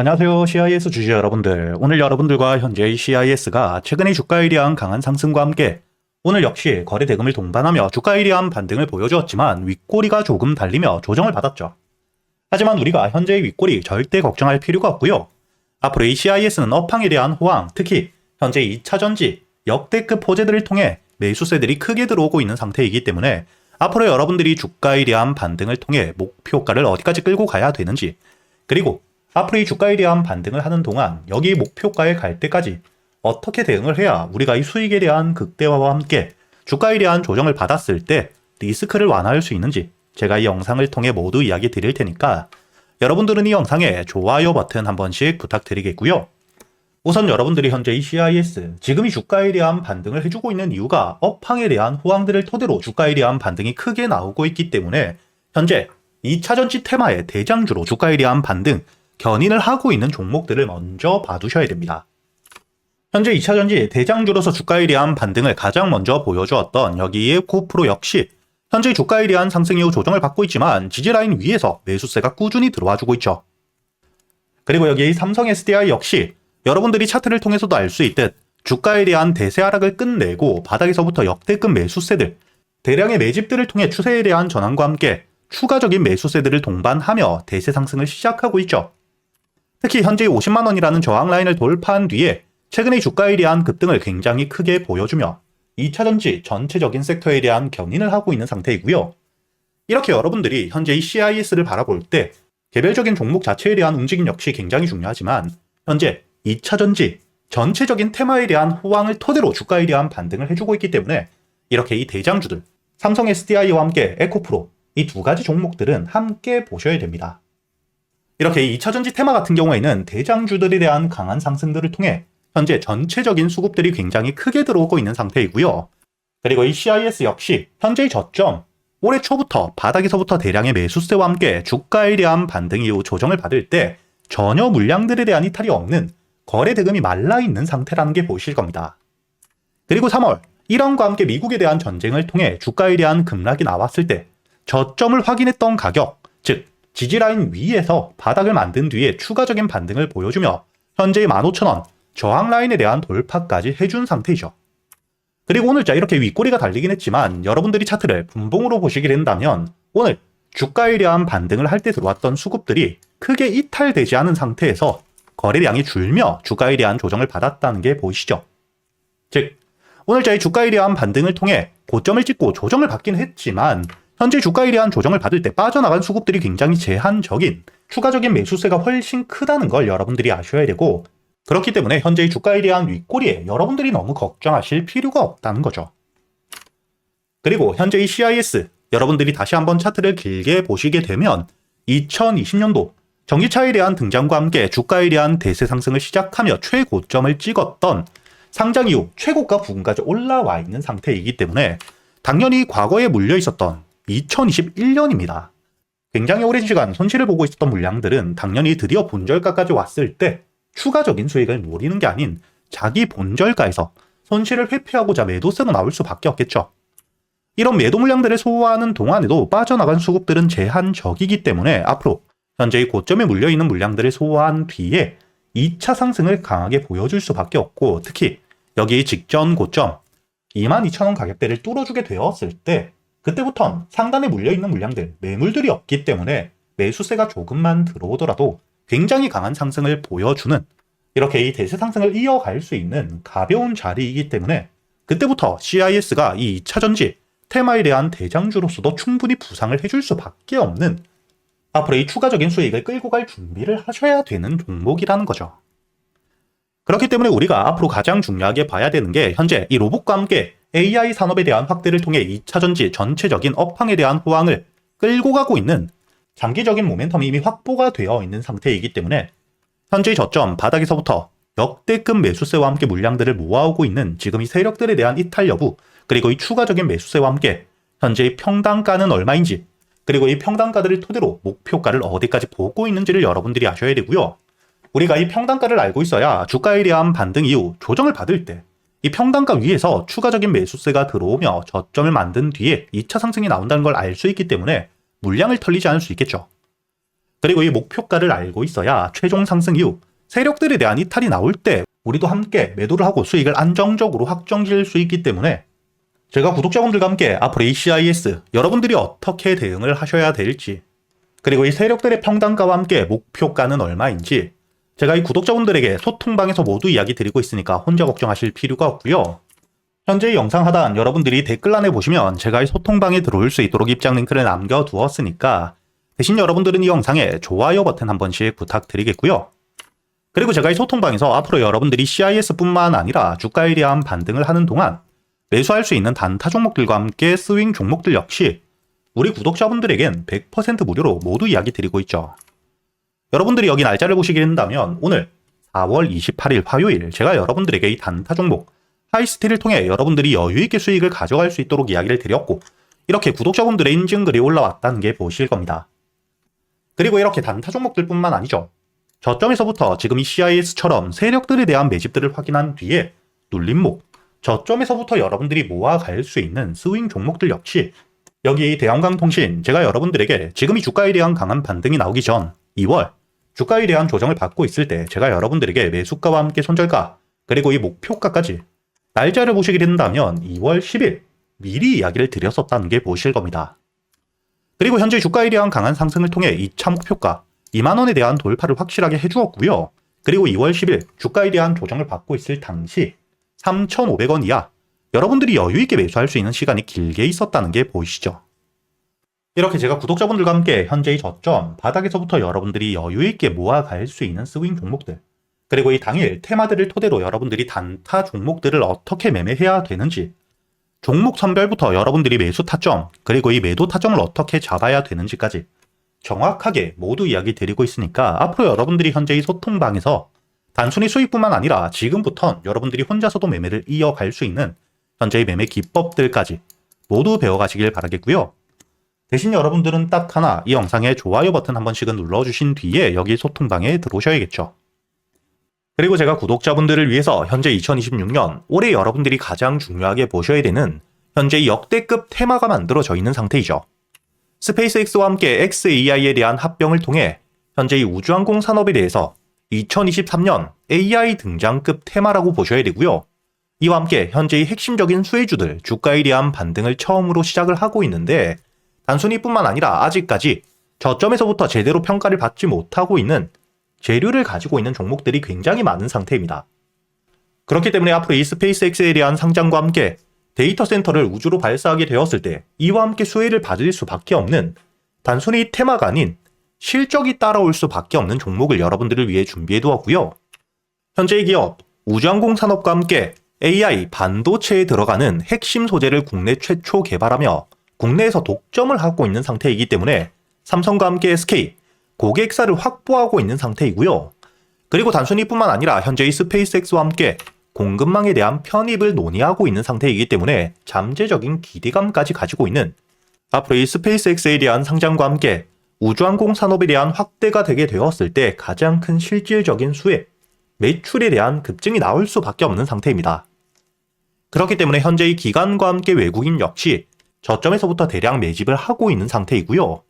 안녕하세요. CIS 주주 여러분들. 오늘 여러분들과 현재의 CIS가 최근의 주가에 대한 강한 상승과 함께 오늘 역시 거래 대금을 동반하며 주가에 대한 반등을 보여주었지만 윗꼬리가 조금 달리며 조정을 받았죠. 하지만 우리가 현재의 윗꼬리 절대 걱정할 필요가 없고요. 앞으로 이 CIS는 업황에 대한 호황, 특히 현재 2차전지, 역대급 호재들을 통해 매수세들이 크게 들어오고 있는 상태이기 때문에 앞으로 여러분들이 주가에 대한 반등을 통해 목표가를 어디까지 끌고 가야 되는지, 그리고 앞으로 이 주가에 대한 반등을 하는 동안 여기 목표가에 갈 때까지 어떻게 대응을 해야 우리가 이 수익에 대한 극대화와 함께 주가에 대한 조정을 받았을 때 리스크를 완화할 수 있는지 제가 이 영상을 통해 모두 이야기 드릴 테니까 여러분들은 이 영상에 좋아요 버튼 한 번씩 부탁드리겠고요. 우선 여러분들이 현재 이 CIS, 지금 이 주가에 대한 반등을 해주고 있는 이유가 업황에 대한 호황들을 토대로 주가에 대한 반등이 크게 나오고 있기 때문에 현재 2차전지 테마의 대장주로 주가에 대한 반등, 견인을 하고 있는 종목들을 먼저 봐두셔야 됩니다. 현재 2차전지 대장주로서 주가에 대한 반등을 가장 먼저 보여주었던 여기에 코프로 역시 현재 주가에 대한 상승 이후 조정을 받고 있지만 지지라인 위에서 매수세가 꾸준히 들어와주고 있죠. 그리고 여기 삼성 SDI 역시 여러분들이 차트를 통해서도 알 수 있듯 주가에 대한 대세 하락을 끝내고 바닥에서부터 역대급 매수세들, 대량의 매집들을 통해 추세에 대한 전환과 함께 추가적인 매수세들을 동반하며 대세 상승을 시작하고 있죠. 특히 현재 50만원이라는 저항 라인을 돌파한 뒤에 최근의 주가에 대한 급등을 굉장히 크게 보여주며 2차전지 전체적인 섹터에 대한 견인을 하고 있는 상태이고요. 이렇게 여러분들이 현재 이 CIS를 바라볼 때 개별적인 종목 자체에 대한 움직임 역시 굉장히 중요하지만 현재 2차전지 전체적인 테마에 대한 호황을 토대로 주가에 대한 반등을 해주고 있기 때문에 이렇게 이 대장주들, 삼성 SDI와 함께 에코프로 이 두 가지 종목들은 함께 보셔야 됩니다. 이렇게 2차전지 테마 같은 경우에는 대장주들에 대한 강한 상승들을 통해 현재 전체적인 수급들이 굉장히 크게 들어오고 있는 상태이고요. 그리고 이 CIS 역시 현재의 저점, 올해 초부터 바닥에서부터 대량의 매수세와 함께 주가에 대한 반등 이후 조정을 받을 때 전혀 물량들에 대한 이탈이 없는 거래 대금이 말라있는 상태라는 게 보이실 겁니다. 그리고 3월, 이란과 함께 미국에 대한 전쟁을 통해 주가에 대한 급락이 나왔을 때 저점을 확인했던 가격, 즉 지지라인 위에서 바닥을 만든 뒤에 추가적인 반등을 보여주며 현재의 15,000원 저항 라인에 대한 돌파까지 해준 상태이죠. 그리고 오늘자 이렇게 윗꼬리가 달리긴 했지만 여러분들이 차트를 분봉으로 보시게 된다면 오늘 주가에 대한 반등을 할 때 들어왔던 수급들이 크게 이탈되지 않은 상태에서 거래량이 줄며 주가에 대한 조정을 받았다는 게 보이시죠? 즉 오늘자의 주가에 대한 반등을 통해 고점을 찍고 조정을 받긴 했지만 현재 주가에 대한 조정을 받을 때 빠져나간 수급들이 굉장히 제한적인 추가적인 매수세가 훨씬 크다는 걸 여러분들이 아셔야 되고, 그렇기 때문에 현재의 주가에 대한 윗꼬리에 여러분들이 너무 걱정하실 필요가 없다는 거죠. 그리고 현재의 CIS, 여러분들이 다시 한번 차트를 길게 보시게 되면 2020년도 전기차에 대한 등장과 함께 주가에 대한 대세 상승을 시작하며 최고점을 찍었던 상장 이후 최고가 부근까지 올라와 있는 상태이기 때문에 당연히 과거에 물려 있었던 2021년입니다. 굉장히 오랜 시간 손실을 보고 있었던 물량들은 당연히 드디어 본절가까지 왔을 때 추가적인 수익을 노리는 게 아닌 자기 본절가에서 손실을 회피하고자 매도세로 나올 수밖에 없겠죠. 이런 매도 물량들을 소화하는 동안에도 빠져나간 수급들은 제한적이기 때문에 앞으로 현재의 고점에 물려있는 물량들을 소화한 뒤에 2차 상승을 강하게 보여줄 수밖에 없고, 특히 여기 직전 고점 22,000원 가격대를 뚫어주게 되었을 때 그때부턴 상단에 물려있는 물량들, 매물들이 없기 때문에 매수세가 조금만 들어오더라도 굉장히 강한 상승을 보여주는 이렇게 이 대세 상승을 이어갈 수 있는 가벼운 자리이기 때문에 그때부터 CIS가 이 2차전지 테마에 대한 대장주로서도 충분히 부상을 해줄 수밖에 없는 앞으로 이 추가적인 수익을 끌고 갈 준비를 하셔야 되는 종목이라는 거죠. 그렇기 때문에 우리가 앞으로 가장 중요하게 봐야 되는 게 현재 이 로봇과 함께 AI 산업에 대한 확대를 통해 2차전지 전체적인 업황에 대한 호황을 끌고 가고 있는 장기적인 모멘텀이 이미 확보가 되어 있는 상태이기 때문에 현재의 저점 바닥에서부터 역대급 매수세와 함께 물량들을 모아오고 있는 지금 이 세력들에 대한 이탈 여부, 그리고 이 추가적인 매수세와 함께 현재의 평단가는 얼마인지, 그리고 이 평단가들을 토대로 목표가를 어디까지 보고 있는지를 여러분들이 아셔야 되고요. 우리가 이 평단가를 알고 있어야 주가에 대한 반등 이후 조정을 받을 때 이 평단가 위에서 추가적인 매수세가 들어오며 저점을 만든 뒤에 2차 상승이 나온다는 걸 알 수 있기 때문에 물량을 털리지 않을 수 있겠죠. 그리고 이 목표가를 알고 있어야 최종 상승 이후 세력들에 대한 이탈이 나올 때 우리도 함께 매도를 하고 수익을 안정적으로 확정지을 수 있기 때문에 제가 구독자분들과 함께 앞으로 이 CIS 여러분들이 어떻게 대응을 하셔야 될지, 그리고 이 세력들의 평단가와 함께 목표가는 얼마인지 제가 이 구독자분들에게 소통방에서 모두 이야기 드리고 있으니까 혼자 걱정하실 필요가 없고요. 현재 이 영상 하단 여러분들이 댓글란에 보시면 제가 이 소통방에 들어올 수 있도록 입장 링크를 남겨두었으니까 대신 여러분들은 이 영상에 좋아요 버튼 한 번씩 부탁드리겠고요. 그리고 제가 이 소통방에서 앞으로 여러분들이 CIS뿐만 아니라 주가에 대한 반등을 하는 동안 매수할 수 있는 단타 종목들과 함께 스윙 종목들 역시 우리 구독자분들에겐 100% 무료로 모두 이야기 드리고 있죠. 여러분들이 여기 날짜를 보시게 된다면 오늘 4월 28일 화요일 제가 여러분들에게 이 단타 종목 하이스틸을 통해 여러분들이 여유있게 수익을 가져갈 수 있도록 이야기를 드렸고, 이렇게 구독자분들의 인증글이 올라왔다는 게 보실 겁니다. 그리고 이렇게 단타 종목들뿐만 아니죠. 저점에서부터 지금 이 CIS처럼 세력들에 대한 매집들을 확인한 뒤에 눌림목, 저점에서부터 여러분들이 모아갈 수 있는 스윙 종목들 역시 여기 대형강통신 제가 여러분들에게 지금 이 주가에 대한 강한 반등이 나오기 전 2월 주가에 대한 조정을 받고 있을 때 제가 여러분들에게 매수가와 함께 손절가 그리고 이 목표가까지 날짜를 보시게 된다면 2월 10일 미리 이야기를 드렸었다는 게 보실 겁니다. 그리고 현재 주가에 대한 강한 상승을 통해 2차 목표가 2만원에 대한 돌파를 확실하게 해주었고요. 그리고 2월 10일 주가에 대한 조정을 받고 있을 당시 3,500원 이하 여러분들이 여유있게 매수할 수 있는 시간이 길게 있었다는 게 보이시죠? 이렇게 제가 구독자분들과 함께 현재의 저점 바닥에서부터 여러분들이 여유있게 모아갈 수 있는 스윙 종목들, 그리고 이 당일 테마들을 토대로 여러분들이 단타 종목들을 어떻게 매매해야 되는지, 종목 선별부터 여러분들이 매수 타점 그리고 이 매도 타점을 어떻게 잡아야 되는지까지 정확하게 모두 이야기 드리고 있으니까 앞으로 여러분들이 현재 이 소통방에서 단순히 수익뿐만 아니라 지금부터 여러분들이 혼자서도 매매를 이어갈 수 있는 현재의 매매 기법들까지 모두 배워가시길 바라겠고요. 대신 여러분들은 딱 하나 이 영상에 좋아요 버튼 한 번씩은 눌러주신 뒤에 여기 소통방에 들어오셔야겠죠. 그리고 제가 구독자분들을 위해서 현재 2026년 올해 여러분들이 가장 중요하게 보셔야 되는 현재 역대급 테마가 만들어져 있는 상태이죠. 스페이스X와 함께 xAI에 대한 합병을 통해 현재 이 우주항공 산업에 대해서 2023년 AI 등장급 테마라고 보셔야 되고요. 이와 함께 현재의 핵심적인 수혜주들 주가에 대한 반등을 처음으로 시작을 하고 있는데, 단순히 뿐만 아니라 아직까지 저점에서부터 제대로 평가를 받지 못하고 있는 재료를 가지고 있는 종목들이 굉장히 많은 상태입니다. 그렇기 때문에 앞으로 이 스페이스X에 대한 상장과 함께 데이터 센터를 우주로 발사하게 되었을 때 이와 함께 수혜를 받을 수밖에 없는 단순히 테마가 아닌 실적이 따라올 수밖에 없는 종목을 여러분들을 위해 준비해 두었고요. 현재의 기업 우주항공 산업과 함께 AI 반도체에 들어가는 핵심 소재를 국내 최초 개발하며 국내에서 독점을 하고 있는 상태이기 때문에 삼성과 함께 SK 고객사를 확보하고 있는 상태이고요. 그리고 단순히 뿐만 아니라 현재의 스페이스X와 함께 공급망에 대한 편입을 논의하고 있는 상태이기 때문에 잠재적인 기대감까지 가지고 있는 앞으로 이 스페이스X에 대한 상장과 함께 우주항공 산업에 대한 확대가 되게 되었을 때 가장 큰 실질적인 수혜, 매출에 대한 급증이 나올 수밖에 없는 상태입니다. 그렇기 때문에 현재의 기관과 함께 외국인 역시 저점에서부터 대량 매집을 하고 있는 상태이고요.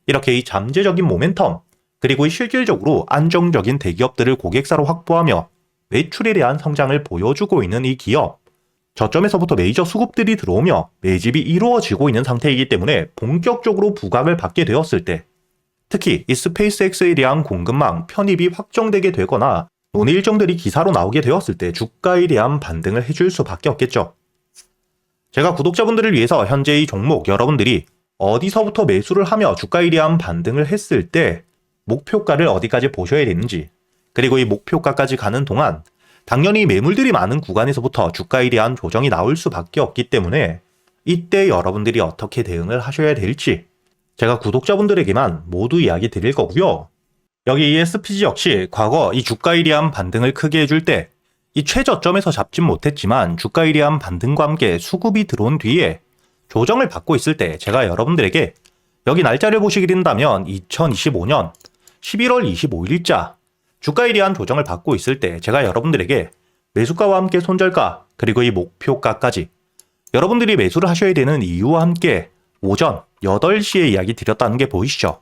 이렇게 이 잠재적인 모멘텀, 그리고 실질적으로 안정적인 대기업들을 고객사로 확보하며 매출에 대한 성장을 보여주고 있는 이 기업, 저점에서부터 메이저 수급들이 들어오며 매집이 이루어지고 있는 상태이기 때문에 본격적으로 부각을 받게 되었을 때, 특히 이 스페이스X에 대한 공급망 편입이 확정되게 되거나 논의 일정들이 기사로 나오게 되었을 때 주가에 대한 반등을 해줄 수밖에 없겠죠. 제가 구독자분들을 위해서 현재 이 종목 여러분들이 어디서부터 매수를 하며 주가에 대한 반등을 했을 때 목표가를 어디까지 보셔야 되는지, 그리고 이 목표가까지 가는 동안 당연히 매물들이 많은 구간에서부터 주가에 대한 조정이 나올 수밖에 없기 때문에 이때 여러분들이 어떻게 대응을 하셔야 될지 제가 구독자분들에게만 모두 이야기 드릴 거고요. 여기 이 SPG 역시 과거 이 주가에 대한 반등을 크게 해줄 때 이 최저점에서 잡진 못했지만 주가에 대한 반등과 함께 수급이 들어온 뒤에 조정을 받고 있을 때 제가 여러분들에게 여기 날짜를 보시게 된다면 2025년 11월 25일자 주가에 대한 조정을 받고 있을 때 제가 여러분들에게 매수가와 함께 손절가 그리고 이 목표가까지 여러분들이 매수를 하셔야 되는 이유와 함께 오전 8시에 이야기 드렸다는 게 보이시죠?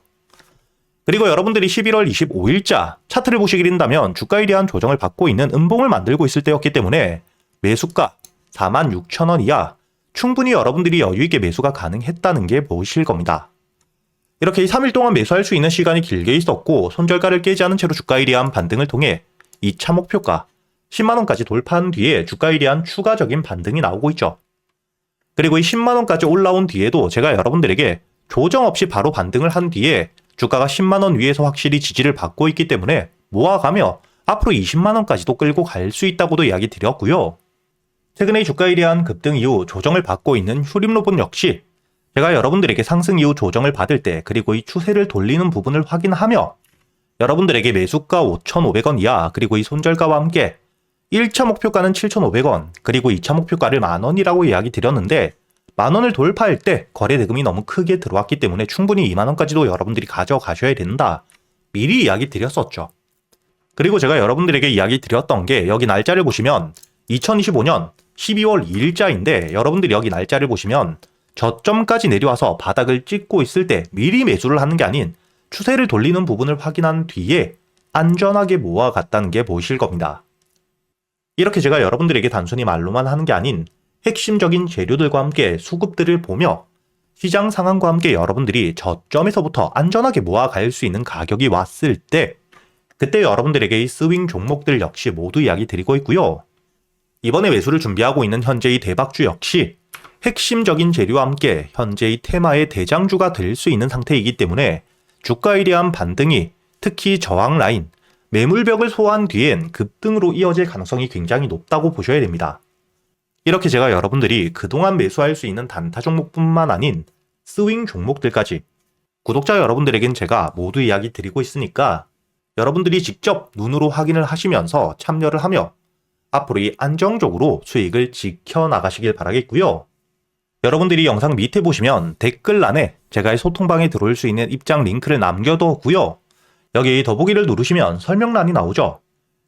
그리고 여러분들이 11월 25일자 차트를 보시게 된다면 주가에 대한 조정을 받고 있는 음봉을 만들고 있을 때였기 때문에 매수가 46,000원 이하 충분히 여러분들이 여유있게 매수가 가능했다는 게 보이실 겁니다. 이렇게 3일 동안 매수할 수 있는 시간이 길게 있었고 손절가를 깨지 않은 채로 주가에 대한 반등을 통해 2차 목표가 10만원까지 돌파한 뒤에 주가에 대한 추가적인 반등이 나오고 있죠. 그리고 이 10만원까지 올라온 뒤에도 제가 여러분들에게 조정 없이 바로 반등을 한 뒤에 주가가 10만원 위에서 확실히 지지를 받고 있기 때문에 모아가며 앞으로 20만원까지도 끌고 갈 수 있다고도 이야기 드렸고요. 최근에 주가에 대한 급등 이후 조정을 받고 있는 휴림로봇 역시 제가 여러분들에게 상승 이후 조정을 받을 때 그리고 이 추세를 돌리는 부분을 확인하며 여러분들에게 매수가 5,500원 이하 그리고 이 손절가와 함께 1차 목표가는 7,500원 그리고 2차 목표가를 만원이라고 이야기 드렸는데 만원을 돌파할 때 거래 대금이 너무 크게 들어왔기 때문에 충분히 2만원까지도 여러분들이 가져가셔야 된다. 미리 이야기 드렸었죠. 그리고 제가 여러분들에게 이야기 드렸던 게 여기 날짜를 보시면 2025년 12월 2일자인데 여러분들이 여기 날짜를 보시면 저점까지 내려와서 바닥을 찍고 있을 때 미리 매수를 하는 게 아닌 추세를 돌리는 부분을 확인한 뒤에 안전하게 모아갔다는 게 보이실 겁니다. 이렇게 제가 여러분들에게 단순히 말로만 하는 게 아닌 핵심적인 재료들과 함께 수급들을 보며 시장 상황과 함께 여러분들이 저점에서부터 안전하게 모아갈 수 있는 가격이 왔을 때 그때 여러분들에게 이 스윙 종목들 역시 모두 이야기 드리고 있고요. 이번에 매수를 준비하고 있는 현재의 대박주 역시 핵심적인 재료와 함께 현재의 테마의 대장주가 될 수 있는 상태이기 때문에 주가에 대한 반등이 특히 저항 라인, 매물벽을 소화한 뒤엔 급등으로 이어질 가능성이 굉장히 높다고 보셔야 됩니다. 이렇게 제가 여러분들이 그동안 매수할 수 있는 단타 종목뿐만 아닌 스윙 종목들까지 구독자 여러분들에겐 제가 모두 이야기 드리고 있으니까 여러분들이 직접 눈으로 확인을 하시면서 참여를 하며 앞으로 이 안정적으로 수익을 지켜나가시길 바라겠고요. 여러분들이 영상 밑에 보시면 댓글란에 제가 이 소통방에 들어올 수 있는 입장 링크를 남겨뒀고요. 여기 더보기를 누르시면 설명란이 나오죠.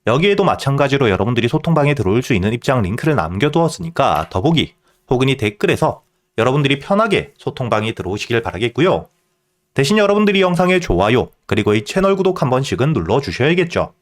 여기에도 마찬가지로 여러분들이 소통방에 들어올 수 있는 입장 링크를 남겨두었으니까 더보기 혹은 이 댓글에서 여러분들이 편하게 소통방에 들어오시길 바라겠고요. 대신 여러분들이 영상의 좋아요 그리고 이 채널 구독 한 번씩은 눌러주셔야겠죠.